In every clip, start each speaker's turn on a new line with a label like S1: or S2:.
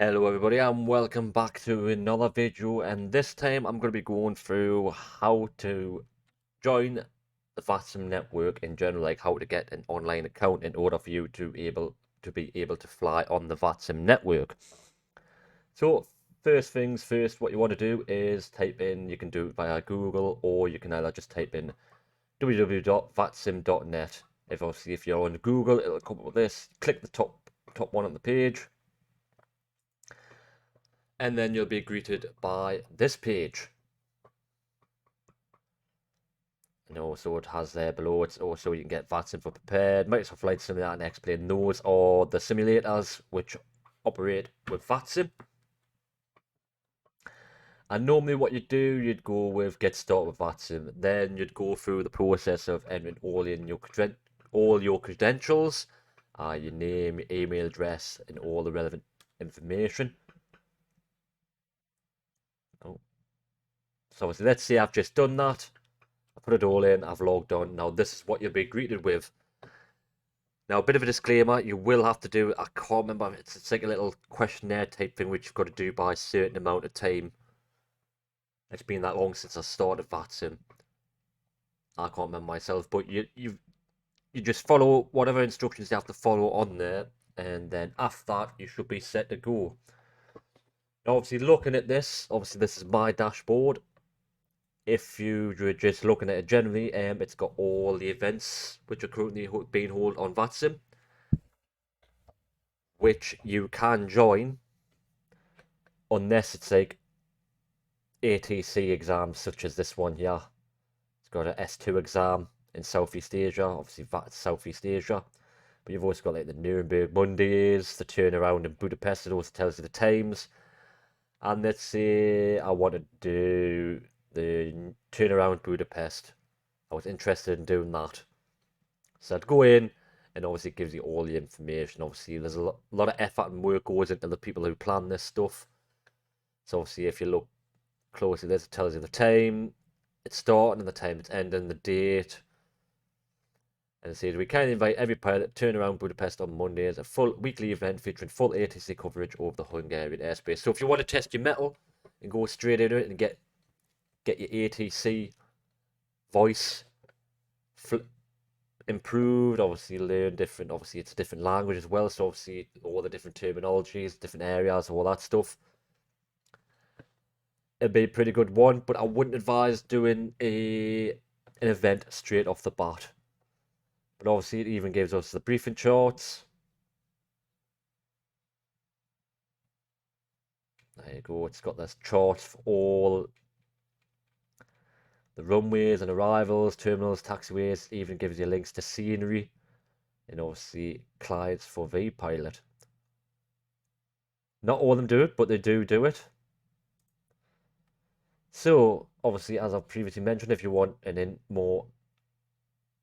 S1: Hello everybody and welcome back to another video, and this time I'm going to be going through how to join the Vatsim network in general, like how to get an online account in order for you to be able to fly on the Vatsim network. So first things first, what you want to do is type in, you can do it via Google, or you can either just type in www.vatsim.net. If you're on Google, it'll come up with this. Click the top one on the page, and then you'll be greeted by this page. And also it has there below, it's also you can get Vatsim for Prepared, Microsoft Flight Simulator, and Explain. Those are the simulators which operate with Vatsim. And normally what you do, you'd go with Get Started with Vatsim. Then you'd go through the process of entering all your credentials, your name, your email address, and all the relevant information. Oh. So obviously, let's say I've just done that. I put it all in, I've logged on. Now this is what you'll be greeted with. Now, a bit of a disclaimer, you will have to do, I can't remember, it's like a little questionnaire type thing which you've got to do by a certain amount of time. It's been that long since I started Vatsim. I can't remember myself, but you just follow whatever instructions you have to follow on there, and then after that, you should be set to go. Now, obviously, looking at this, obviously, this is my dashboard. If you're just looking at it generally, it's got all the events which are currently being held on Vatsim, which you can join unless it's like ATC exams such as this one here. It's got an S2 exam in Southeast Asia, obviously that's Southeast Asia. But you've also got like the Nuremberg Mondays, the turnaround in Budapest, it also tells you the times. And let's say I want to do the turnaround Budapest. I was interested in doing that. So I'd go in, and obviously it gives you all the information. Obviously there's a lot of effort and work goes into the people who plan this stuff. So obviously if you look closely, this tells you the time it's starting and the time it's ending, the date. And it says we can invite every pilot to turn around Budapest on Monday as a full weekly event featuring full ATC coverage over the Hungarian airspace. So if you want to test your mettle and go straight into it and get your ATC voice improved, obviously learn different, obviously it's a different language as well, so obviously all the different terminologies, different areas, all that stuff. It'd be a pretty good one, but I wouldn't advise doing an event straight off the bat. But obviously it even gives us the briefing charts. There you go, it's got this chart for all the runways and arrivals, terminals, taxiways, even gives you links to scenery and obviously clients for VPilot. Not all of them do it, but they do it. So obviously, as I've previously mentioned, if you want an more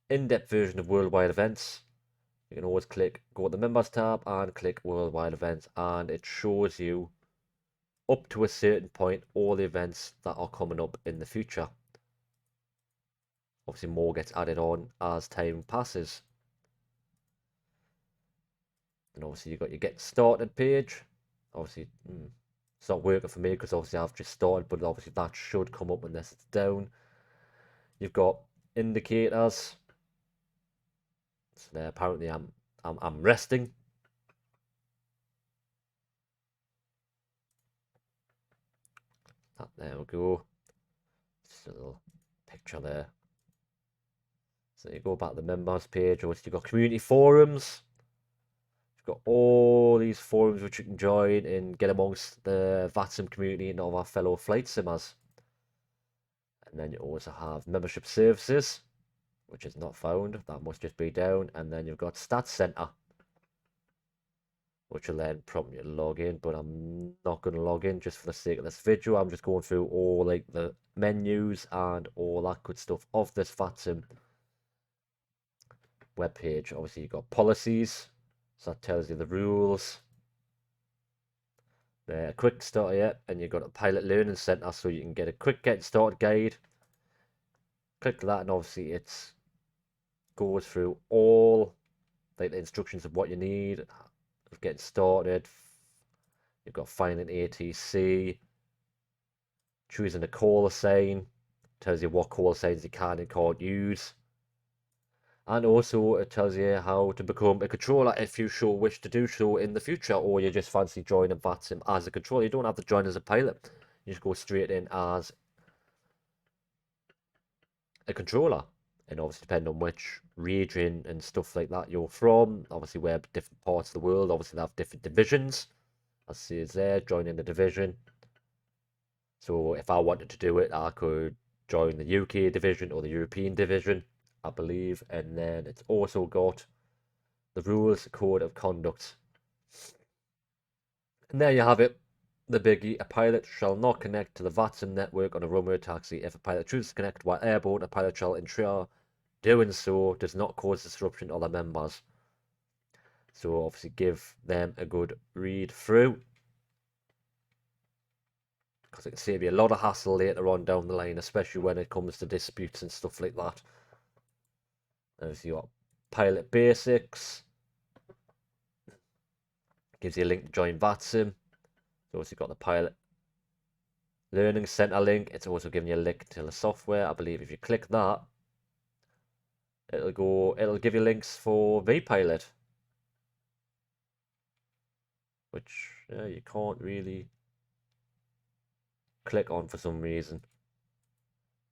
S1: in-depth version of worldwide events, you can always go to the members tab and click worldwide events, and it shows you up to a certain point all the events that are coming up in the future. Obviously more gets added on as time passes. And obviously you've got your get started page. Obviously it's not working for me because obviously I've just started, but obviously that should come up unless it's down. You've got indicators. So there, apparently I'm resting. There we go. Just a little picture there. So you go back to the members page, or you've got community forums. You've got all these forums which you can join and get amongst the Vatsim community and all our fellow flight simmers. And then you also have membership services, which is not found. That must just be down. And then you've got Stats Center, which will then prompt you to log in, but I'm not going to log in just for the sake of this video. I'm just going through all like the menus and all that good stuff of this Vatsim webpage. Obviously you've got policies, so that tells you the rules. The quick start here, and you've got a pilot learning center, so you can get a quick getting started guide. Click that, and obviously it goes through all like the instructions of what you need of getting started, You've got finding ATC, choosing a call sign, tells you what call signs you can and can't use. And also it tells you how to become a controller if you sure wish to do so in the future, or you just fancy joining Vatsim as a controller. You don't have to join as a pilot. You just go straight in as a controller. And obviously depending on which region and stuff like that you're from, obviously we're different parts of the world, obviously they have different divisions. As see it's there, joining the division. So if I wanted to do it, I could join the UK division or the European division, I believe. And then it's also got the rules code of conduct. And there you have it. The biggie: a pilot shall not connect to the Vatsim network on a runway taxi. If a pilot chooses to connect while airborne, a pilot shall ensure doing so does not cause disruption to other members. So obviously give them a good read through, because it can save you a lot of hassle later on down the line, especially when it comes to disputes and stuff like that. There's your pilot basics. Gives you a link to join Vatsim. So obviously got the pilot learning center link. It's also giving you a link to the software. I believe if you click that, it'll give you links for VPilot, which you can't really click on for some reason.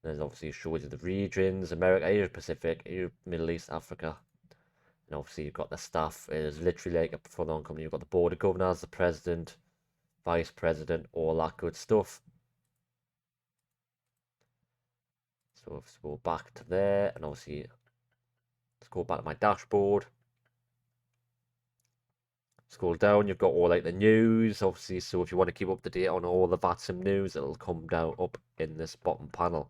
S1: There's obviously shows you the regions: America, Asia Pacific, Europe, Middle East, Africa. And obviously you've got the staff. It is literally like a full-on company. You've got the board of governors, the president, vice president, all that good stuff. So let's go back to there, and obviously let's go back to my dashboard. Scroll down, you've got all like the news, obviously. So if you want to keep up to date on all the Vatsim news, it'll come down up in this bottom panel.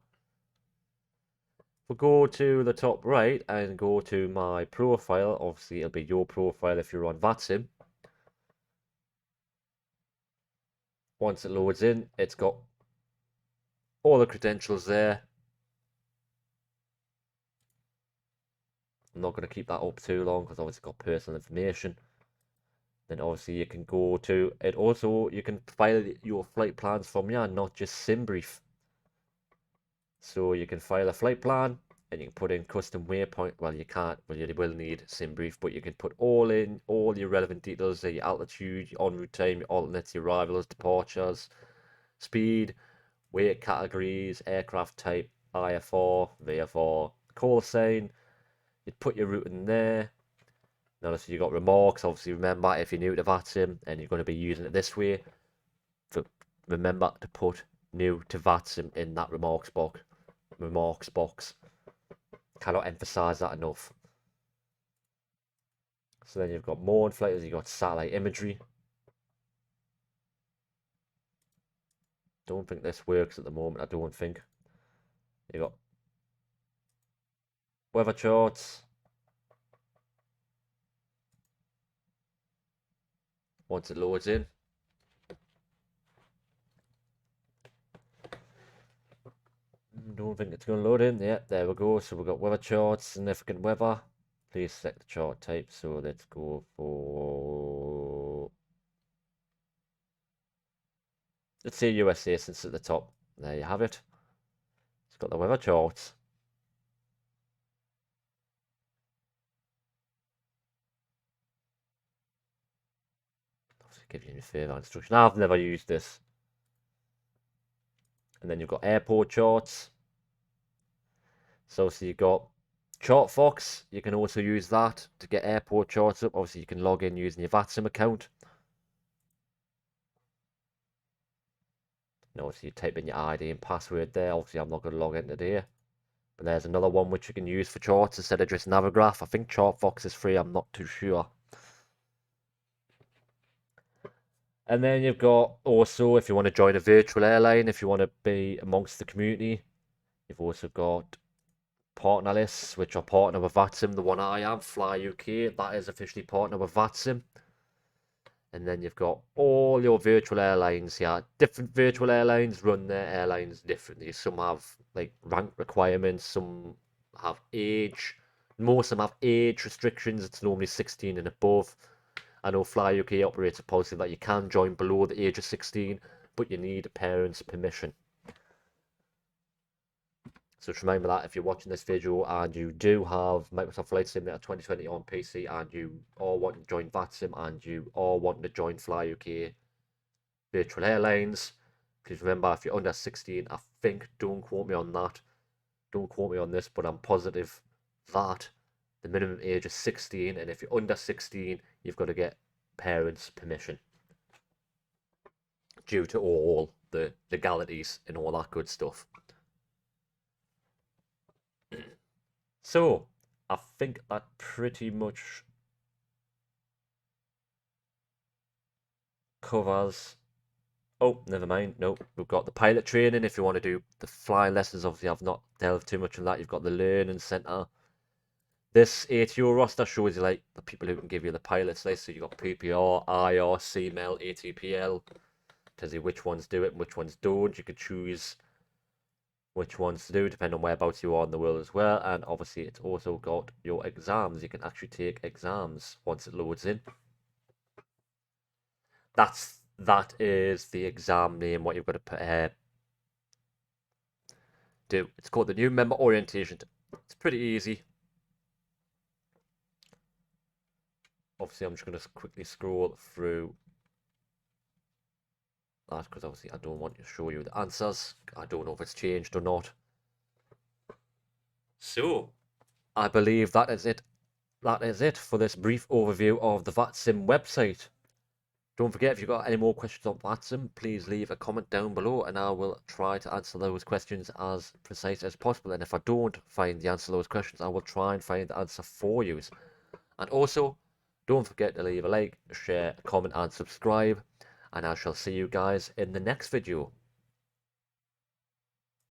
S1: We'll go to the top right and go to my profile. Obviously, it'll be your profile if you're on Vatsim. Once it loads in, it's got all the credentials there. I'm not going to keep that up too long because obviously it's got personal information. Then obviously you can go to it. Also, you can file your flight plans from here, not just SimBrief. So you can file a flight plan and you can put in custom waypoint. Well, you can't. Well, you will need SimBrief, but you can put all your relevant details: your altitude, your en route time, your alternates, your arrivals, departures, speed, weight categories, aircraft type, IFR, VFR, call sign. You'd put your route in there. Notice you've got remarks. Obviously, remember, if you're new to Vatsim and you're going to be using it this way, remember to put new to Vatsim in that remarks box. Cannot emphasize that enough. So then you've got more inflators, you've got satellite imagery. Don't think this works at the moment. I don't think. You've got weather charts. Once it loads in, don't think it's going to load in. Yeah, there we go. So we've got weather charts, significant weather. Please select the chart type. So let's go for, let's say USA, since it's at the top. There you have it. It's got the weather charts. Give you any further instruction. I've never used this. And then you've got airport charts. So you've got ChartFox. You can also use that to get airport charts up. Obviously, you can log in using your Vatsim account. And obviously, you type in your ID and password there. Obviously, I'm not going to log in today. But there's another one which you can use for charts instead of just Navigraph. I think ChartFox is free. I'm not too sure. And then you've got also, if you want to join a virtual airline, if you want to be amongst the community, you've also got partner lists, which are partner with Vatsim. The one I am, Fly UK, that is officially partner with Vatsim. And then you've got all your virtual airlines here. Different virtual airlines run their airlines differently. Some have like rank requirements, some have age. Most of them have age restrictions. It's normally 16 and above. I know Fly UK operates a policy that you can join below the age of 16, but you need parents' permission. So just remember that if you're watching this video and you do have Microsoft Flight Simulator 2020 on PC and you are wanting to join Vatsim and you are wanting to join Fly UK Virtual Airlines, please remember if you're under 16, I think, don't quote me on that, don't quote me on this, but I'm positive that the minimum age is 16, and if you're under 16, you've got to get parents' permission due to all the legalities and all that good stuff. So, I think that pretty much covers. Oh, never mind. No, we've got the pilot training. If you want to do the flying lessons, obviously I've not delved too much in that. You've got the learning center. This ATO roster shows you like the people who can give you the pilots list. So you've got PPR, IR, CML, ATPL. Tells you which ones do it and which ones don't. You could choose which ones to do depending on whereabouts you are in the world as well. And obviously it's also got your exams. You can actually take exams once it loads in. That is the exam name, what you've got to do. It's called the new member orientation. It's pretty easy. Obviously, I'm just going to quickly scroll through that because obviously I don't want to show you the answers. I don't know if it's changed or not. So, I believe that is it. That is it for this brief overview of the Vatsim website. Don't forget, if you've got any more questions on Vatsim, please leave a comment down below and I will try to answer those questions as precise as possible. And if I don't find the answer to those questions, I will try and find the answer for you. And also, don't forget to leave a like, share, comment and subscribe. And I shall see you guys in the next video.